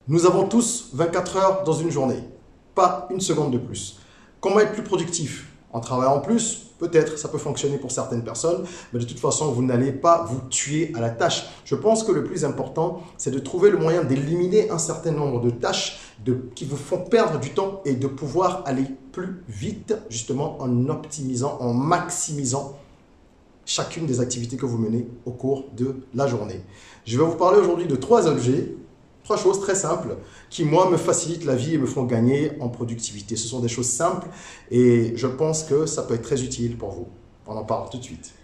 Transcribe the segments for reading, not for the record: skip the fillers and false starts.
Nous avons tous 24 heures dans une journée, pas une seconde de plus. Comment être plus productif? En travaillant plus? Peut-être, ça peut fonctionner pour certaines personnes, mais de toute façon, vous n'allez pas vous tuer à la tâche. Je pense que le plus important, c'est de trouver le moyen d'éliminer un certain nombre de tâches qui vous font perdre du temps et de pouvoir aller plus vite, justement en optimisant, en maximisant chacune des activités que vous menez au cours de la journée. Je vais vous parler aujourd'hui de trois choses très simples qui, moi, me facilitent la vie et me font gagner en productivité. Ce sont des choses simples et je pense que ça peut être très utile pour vous. On en parle tout de suite.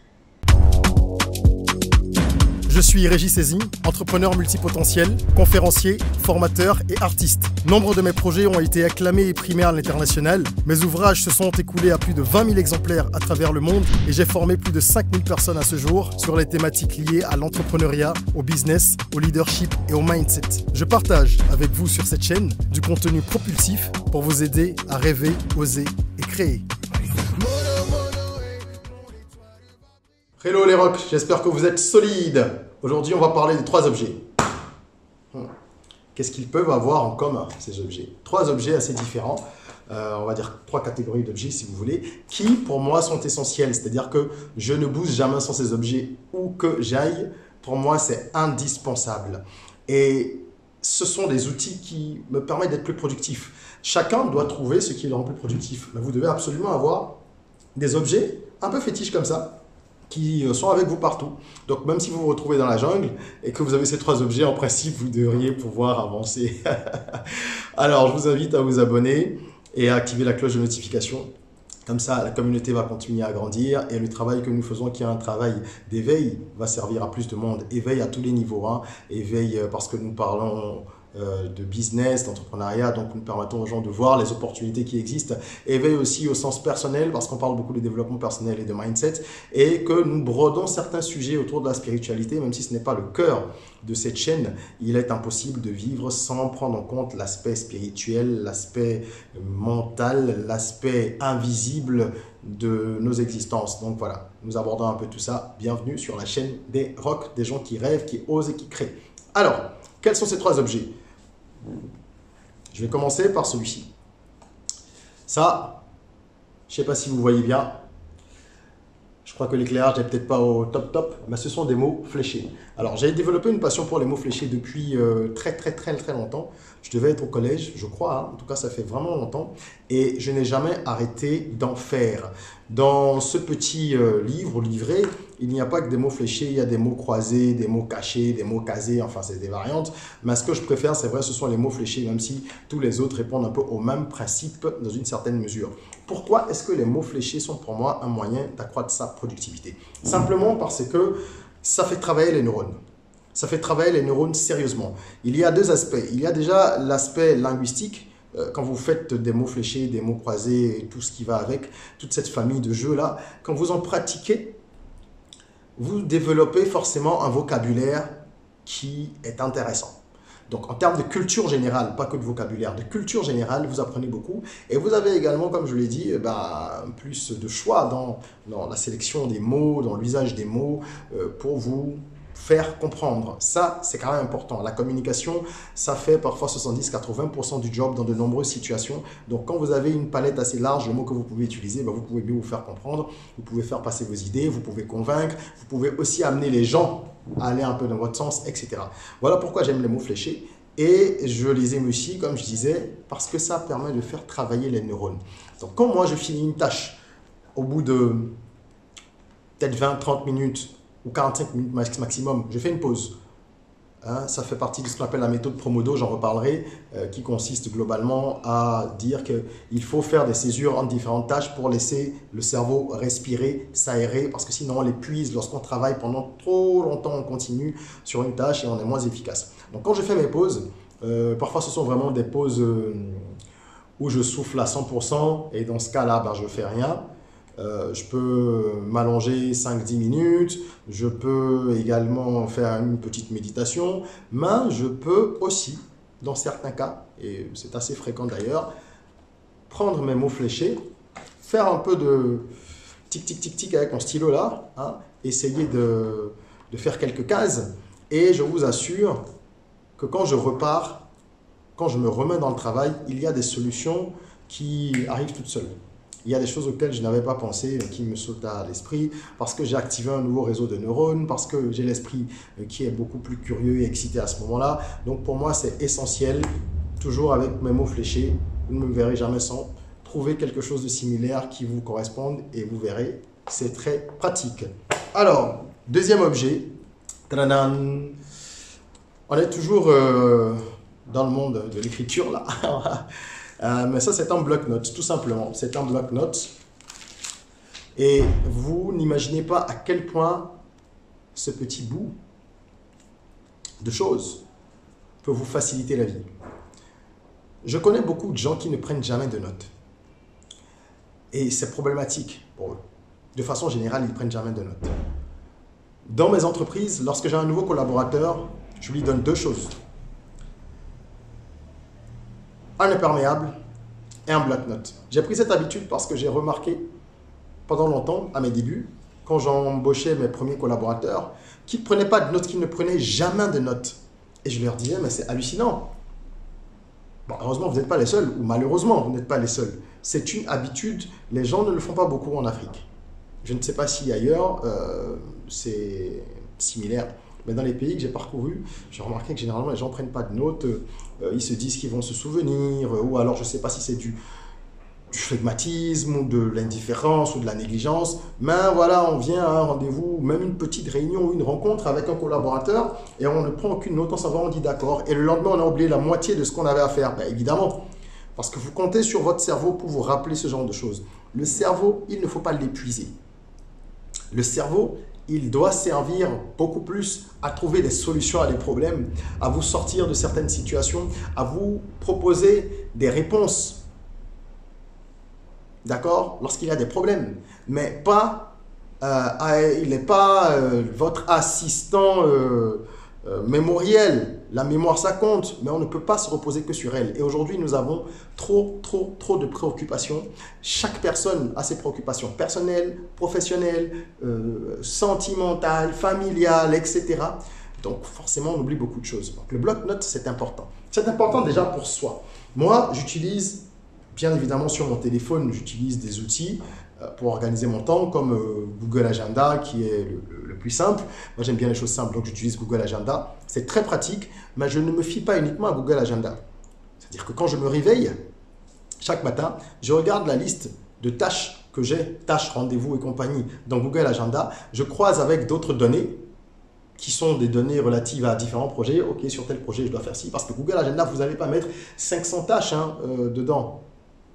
Je suis Régis Sezim, entrepreneur multipotentiel, conférencier, formateur et artiste. Nombre de mes projets ont été acclamés et primés à l'international. Mes ouvrages se sont écoulés à plus de 20 000 exemplaires à travers le monde et j'ai formé plus de 5 000 personnes à ce jour sur les thématiques liées à l'entrepreneuriat, au business, au leadership et au mindset. Je partage avec vous sur cette chaîne du contenu propulsif pour vous aider à rêver, oser et créer. Hello les rocks, j'espère que vous êtes solides. Aujourd'hui, on va parler des trois objets. Qu'est-ce qu'ils peuvent avoir en commun, ces objets? Trois objets assez différents, on va dire trois catégories d'objets si vous voulez, qui pour moi sont essentiels. C'est-à-dire que je ne bouge jamais sans ces objets où que j'aille. Pour moi, c'est indispensable. Et ce sont des outils qui me permettent d'être plus productif. Chacun doit trouver ce qui le rend plus productif. Mais vous devez absolument avoir des objets un peu fétiches comme ça, qui sont avec vous partout. Donc même si vous vous retrouvez dans la jungle et que vous avez ces trois objets, en principe, vous devriez pouvoir avancer. Alors, je vous invite à vous abonner et à activer la cloche de notification. Comme ça, la communauté va continuer à grandir et le travail que nous faisons, qui est un travail d'éveil, va servir à plus de monde. Éveil à tous les niveaux. Éveil parce que nous parlons de business, d'entrepreneuriat, donc nous permettons aux gens de voir les opportunités qui existent. Éveil aussi au sens personnel, parce qu'on parle beaucoup de développement personnel et de mindset, et que nous brodons certains sujets autour de la spiritualité, même si ce n'est pas le cœur de cette chaîne. Il est impossible de vivre sans prendre en compte l'aspect spirituel, l'aspect mental, l'aspect invisible de nos existences. Donc voilà, nous abordons un peu tout ça. Bienvenue sur la chaîne des rocks, des gens qui rêvent, qui osent et qui créent. Alors, quels sont ces trois objets? Je vais commencer par celui-ci. Ça, je ne sais pas si vous voyez bien. Je crois que l'éclairage n'est peut-être pas au top, mais ce sont des mots fléchés. Alors, j'ai développé une passion pour les mots fléchés depuis très longtemps. Je devais être au collège, je crois, en tout cas, ça fait vraiment longtemps. Et je n'ai jamais arrêté d'en faire. Dans ce petit livre ou livret, il n'y a pas que des mots fléchés, il y a des mots croisés, des mots cachés, des mots casés, enfin, c'est des variantes. Mais ce que je préfère, c'est vrai, ce sont les mots fléchés, même si tous les autres répondent un peu au même principe dans une certaine mesure. Pourquoi est-ce que les mots fléchés sont pour moi un moyen d'accroître sa productivité? Simplement parce que ça fait travailler les neurones. Ça fait travailler les neurones sérieusement. Il y a deux aspects. Il y a déjà l'aspect linguistique. Quand vous faites des mots fléchés, des mots croisés et tout ce qui va avec, toute cette famille de jeux-là, quand vous en pratiquez, vous développez forcément un vocabulaire qui est intéressant. Donc, en termes de culture générale, pas que de vocabulaire, de culture générale, vous apprenez beaucoup. Et vous avez également, comme je l'ai dit, plus de choix dans la sélection des mots, dans l'usage des mots, pour vous faire comprendre. Ça, c'est quand même important. La communication, ça fait parfois 70-80% du job dans de nombreuses situations. Donc, quand vous avez une palette assez large de mots que vous pouvez utiliser, vous pouvez mieux vous faire comprendre, vous pouvez faire passer vos idées, vous pouvez convaincre, vous pouvez aussi amener les gens à aller un peu dans votre sens, etc. Voilà pourquoi j'aime les mots fléchés. Et je les aime aussi, comme je disais, parce que ça permet de faire travailler les neurones. Donc, quand moi, je finis une tâche au bout de peut-être 20-30 minutes, ou 45 minutes maximum, je fais une pause. Ça fait partie de ce qu'on appelle la méthode Promodo, j'en reparlerai, qui consiste globalement à dire qu'il faut faire des césures entre différentes tâches pour laisser le cerveau respirer, s'aérer, parce que sinon on l'épuise lorsqu'on travaille pendant trop longtemps en continu sur une tâche et on est moins efficace. Donc quand je fais mes pauses, parfois ce sont vraiment des pauses où je souffle à 100% et dans ce cas-là, je ne fais rien. Je peux m'allonger 5-10 minutes, je peux également faire une petite méditation, mais je peux aussi, dans certains cas, et c'est assez fréquent d'ailleurs, prendre mes mots fléchés, faire un peu de tic avec mon stylo là, essayer de faire quelques cases, et je vous assure que quand je repars, quand je me remets dans le travail, il y a des solutions qui arrivent toutes seules. Il y a des choses auxquelles je n'avais pas pensé, qui me sautent à l'esprit, parce que j'ai activé un nouveau réseau de neurones, parce que j'ai l'esprit qui est beaucoup plus curieux et excité à ce moment-là. Donc pour moi, c'est essentiel, toujours avec mes mots fléchés, vous ne me verrez jamais sans, trouver quelque chose de similaire qui vous corresponde et vous verrez, c'est très pratique. Alors, deuxième objet, tadadam. On est toujours dans le monde de l'écriture là. Mais ça, c'est un bloc-notes, tout simplement. C'est un bloc-notes. Et vous n'imaginez pas à quel point ce petit bout de choses peut vous faciliter la vie. Je connais beaucoup de gens qui ne prennent jamais de notes. Et c'est problématique pour eux. De façon générale, ils ne prennent jamais de notes. Dans mes entreprises, lorsque j'ai un nouveau collaborateur, je lui donne deux choses. Un imperméable et un bloc-notes. J'ai pris cette habitude parce que j'ai remarqué pendant longtemps, à mes débuts, quand j'embauchais mes premiers collaborateurs, qu'ils ne prenaient pas de notes, qu'ils ne prenaient jamais de notes. Et je leur disais, mais c'est hallucinant. Bon, heureusement, vous n'êtes pas les seuls, ou malheureusement, vous n'êtes pas les seuls. C'est une habitude, les gens ne le font pas beaucoup en Afrique. Je ne sais pas si ailleurs, c'est similaire. Mais dans les pays que j'ai parcourus, j'ai remarqué que généralement les gens ne prennent pas de notes, ils se disent qu'ils vont se souvenir, ou alors je ne sais pas si c'est du flegmatisme, ou de l'indifférence, ou de la négligence. Mais voilà, on vient à un rendez-vous, même une petite réunion ou une rencontre avec un collaborateur, et on ne prend aucune note, on s'en va, on dit d'accord, et le lendemain on a oublié la moitié de ce qu'on avait à faire. Ben, évidemment, parce que vous comptez sur votre cerveau pour vous rappeler ce genre de choses. Le cerveau, il ne faut pas l'épuiser. Le cerveau, il doit servir beaucoup plus à trouver des solutions à des problèmes, à vous sortir de certaines situations, à vous proposer des réponses. D'accord? Lorsqu'il y a des problèmes. Mais pas, il n'est pas votre assistant mémoriel. La mémoire, ça compte, mais on ne peut pas se reposer que sur elle. Et aujourd'hui, nous avons trop de préoccupations. Chaque personne a ses préoccupations personnelles, professionnelles, sentimentales, familiales, etc. Donc, forcément, on oublie beaucoup de choses. Donc, le bloc-notes, c'est important. C'est important déjà pour soi. Moi, j'utilise, bien évidemment, sur mon téléphone, j'utilise des outils pour organiser mon temps, comme Google Agenda, qui est le plus simple. Moi, j'aime bien les choses simples, donc j'utilise Google Agenda. C'est très pratique, mais je ne me fie pas uniquement à Google Agenda. C'est-à-dire que quand je me réveille, chaque matin, je regarde la liste de tâches que j'ai, tâches, rendez-vous et compagnie, dans Google Agenda. Je croise avec d'autres données, qui sont des données relatives à différents projets. Ok, sur tel projet, je dois faire ci, parce que Google Agenda, vous n'allez pas mettre 500 tâches dedans.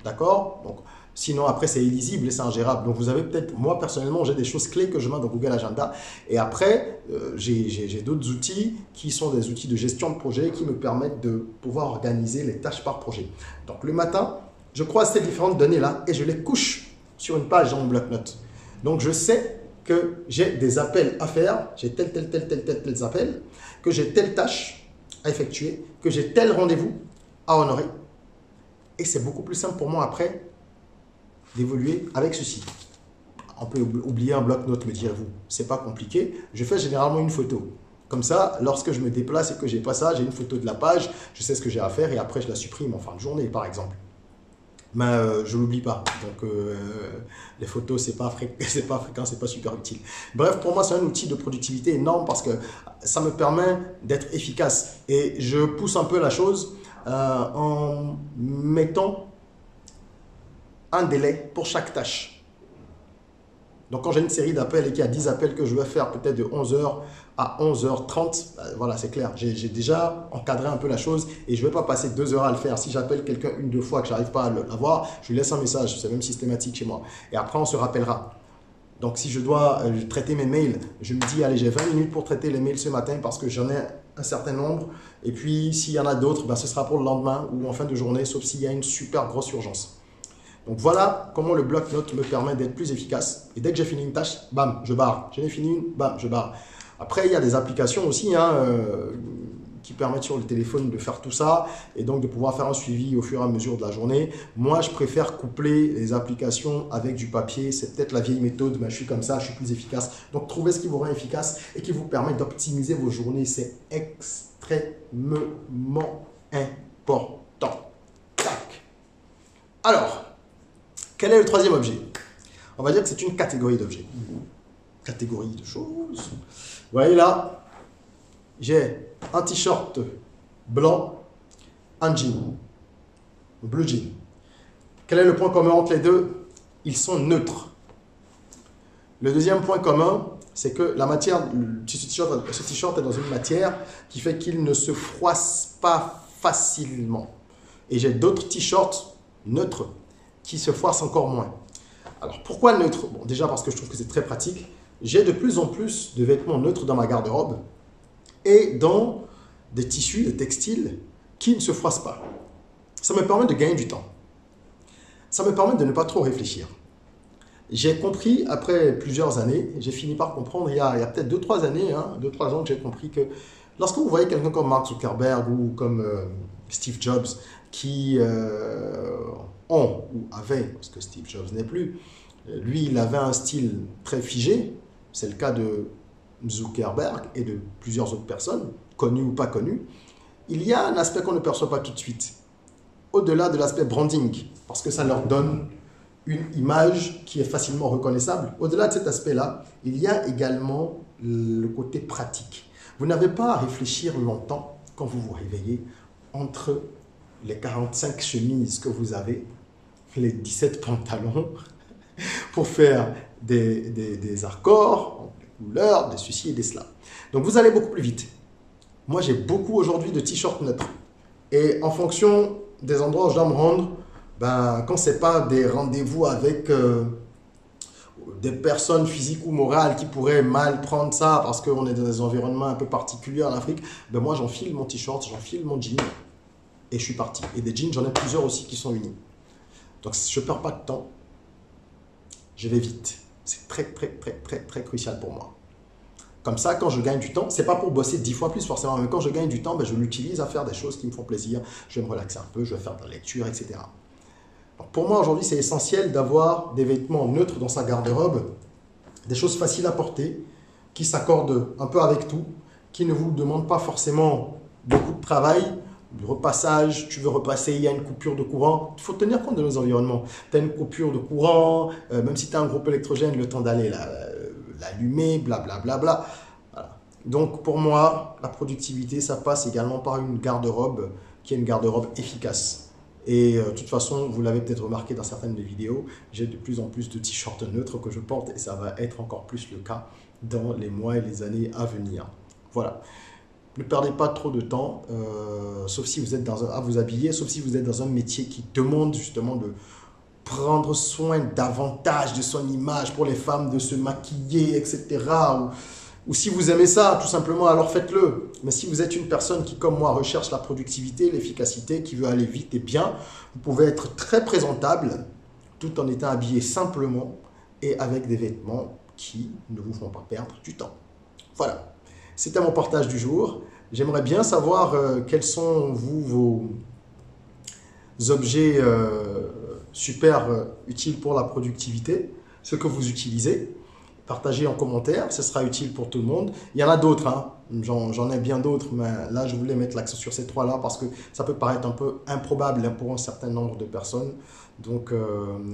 D'accord? Donc, sinon, après, c'est illisible et c'est ingérable. Donc, vous avez peut-être, moi, personnellement, j'ai des choses clés que je mets dans Google Agenda. Et après, j'ai d'autres outils qui sont des outils de gestion de projet qui me permettent de pouvoir organiser les tâches par projet. Donc, le matin, je croise ces différentes données-là et je les couche sur une page dans mon bloc-notes. Donc, je sais que j'ai des appels à faire, j'ai tels appels, que j'ai telle tâche à effectuer, que j'ai tel rendez-vous à honorer. Et c'est beaucoup plus simple pour moi après d'évoluer avec ceci. On peut oublier un bloc-notes, me direz-vous. C'est pas compliqué. Je fais généralement une photo. Comme ça, lorsque je me déplace et que j'ai pas ça, j'ai une photo de la page, je sais ce que j'ai à faire et après je la supprime en fin de journée, par exemple. Mais je ne l'oublie pas. Donc, les photos, c'est pas fréquent, c'est pas super utile. Bref, pour moi, c'est un outil de productivité énorme parce que ça me permet d'être efficace. Et je pousse un peu la chose en mettant un délai pour chaque tâche. Donc, quand j'ai une série d'appels et qu'il y a 10 appels que je vais faire peut-être de 11h à 11h30, voilà, c'est clair. J'ai déjà encadré un peu la chose et je ne vais pas passer 2 heures à le faire. Si j'appelle quelqu'un une, deux fois que je n'arrive pas à l'avoir, je lui laisse un message. C'est même systématique chez moi. Et après, on se rappellera. Donc, si je dois traiter mes mails, je me dis, allez, j'ai 20 minutes pour traiter les mails ce matin parce que j'en ai un certain nombre. Et puis, s'il y en a d'autres, ce sera pour le lendemain ou en fin de journée, sauf s'il y a une super grosse urgence. Donc voilà comment le bloc-notes me permet d'être plus efficace. Et dès que j'ai fini une tâche, bam, je barre. J'en ai fini une, bam, je barre. Après, il y a des applications aussi qui permettent sur le téléphone de faire tout ça et donc de pouvoir faire un suivi au fur et à mesure de la journée. Moi, je préfère coupler les applications avec du papier. C'est peut-être la vieille méthode, mais je suis comme ça, je suis plus efficace. Donc, trouvez ce qui vous rend efficace et qui vous permet d'optimiser vos journées. C'est extrêmement important. Quel est le troisième objet? On va dire que c'est une catégorie d'objets. Catégorie de choses. Vous voyez là, j'ai un t-shirt blanc, un jean, un blue jean. Quel est le point commun entre les deux? Ils sont neutres. Le deuxième point commun, c'est que la matière, ce t-shirt est dans une matière qui fait qu'il ne se froisse pas facilement. Et j'ai d'autres t-shirts neutres qui se froissent encore moins. Alors pourquoi neutre? Bon, déjà parce que je trouve que c'est très pratique. J'ai de plus en plus de vêtements neutres dans ma garde-robe et dans des tissus, des textiles qui ne se froissent pas. Ça me permet de gagner du temps. Ça me permet de ne pas trop réfléchir. J'ai compris, après plusieurs années, j'ai fini par comprendre, il y a peut-être 2-3 années, 2-3 ans que j'ai compris que lorsque vous voyez quelqu'un comme Mark Zuckerberg ou comme Steve Jobs qui ont ou avaient, parce que Steve Jobs n'est plus, lui il avait un style très figé, c'est le cas de Zuckerberg et de plusieurs autres personnes, connues ou pas connues, il y a un aspect qu'on ne perçoit pas tout de suite, au-delà de l'aspect branding, parce que ça leur donne une image qui est facilement reconnaissable. Au-delà de cet aspect-là, il y a également le côté pratique. Vous n'avez pas à réfléchir longtemps quand vous vous réveillez entre les 45 chemises que vous avez, les 17 pantalons, pour faire des accords, des couleurs, des ceci et des cela. Donc vous allez beaucoup plus vite. Moi j'ai beaucoup aujourd'hui de t-shirts neutres. Et en fonction des endroits où je dois me rendre, quand ce n'est pas des rendez-vous avec des personnes physiques ou morales qui pourraient mal prendre ça parce qu'on est dans des environnements un peu particuliers en Afrique, moi j'enfile mon t-shirt, j'enfile mon jean et je suis parti. Et des jeans, j'en ai plusieurs aussi qui sont unis. Donc je ne perds pas de temps, je vais vite. C'est très crucial pour moi. Comme ça, quand je gagne du temps, ce n'est pas pour bosser 10 fois plus forcément, mais quand je gagne du temps, je l'utilise à faire des choses qui me font plaisir. Je vais me relaxer un peu, je vais faire de la lecture, etc. Donc pour moi, aujourd'hui, c'est essentiel d'avoir des vêtements neutres dans sa garde-robe, des choses faciles à porter, qui s'accordent un peu avec tout, qui ne vous demandent pas forcément beaucoup de travail, du repassage, tu veux repasser, il y a une coupure de courant. Il faut tenir compte de nos environnements. Tu as une coupure de courant, même si tu as un groupe électrogène, le temps d'aller l'allumer, blablabla. Voilà. Donc pour moi, la productivité, ça passe également par une garde-robe qui est une garde-robe efficace. Et de toute façon, vous l'avez peut-être remarqué dans certaines de mes vidéos, j'ai de plus en plus de t-shirts neutres que je porte et ça va être encore plus le cas dans les mois et les années à venir. Voilà. Ne perdez pas trop de temps, sauf si vous êtes à vous habiller, sauf si vous êtes dans un métier qui demande justement de prendre soin davantage de son image pour les femmes, de se maquiller, etc. Ou si vous aimez ça, tout simplement, alors faites-le. Mais si vous êtes une personne qui, comme moi, recherche la productivité, l'efficacité, qui veut aller vite et bien, vous pouvez être très présentable tout en étant habillé simplement et avec des vêtements qui ne vous font pas perdre du temps. Voilà. C'était mon partage du jour. J'aimerais bien savoir quels sont vos objets super utiles pour la productivité, ce que vous utilisez. Partagez en commentaire, ce sera utile pour tout le monde. Il y en a d'autres, hein. J'en ai bien d'autres, mais là je voulais mettre l'accent sur ces trois-là parce que ça peut paraître un peu improbable pour un certain nombre de personnes. Donc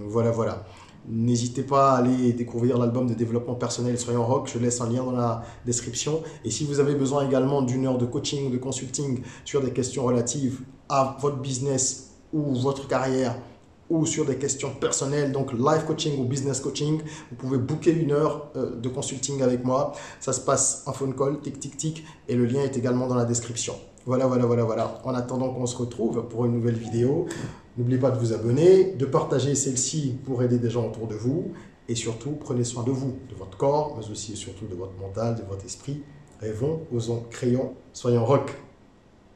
voilà. N'hésitez pas à aller découvrir l'album de développement personnel Soyons Rock, je laisse un lien dans la description. Et si vous avez besoin également d'une heure de coaching ou de consulting sur des questions relatives à votre business ou votre carrière ou sur des questions personnelles, donc life coaching ou business coaching, vous pouvez booker une heure de consulting avec moi. Ça se passe en phone call, tic tic tic, et le lien est également dans la description. Voilà. En attendant qu'on se retrouve pour une nouvelle vidéo, n'oubliez pas de vous abonner, de partager celle-ci pour aider des gens autour de vous. Et surtout, prenez soin de vous, de votre corps, mais aussi et surtout de votre mental, de votre esprit. Rêvons, osons, créons, soyons rock.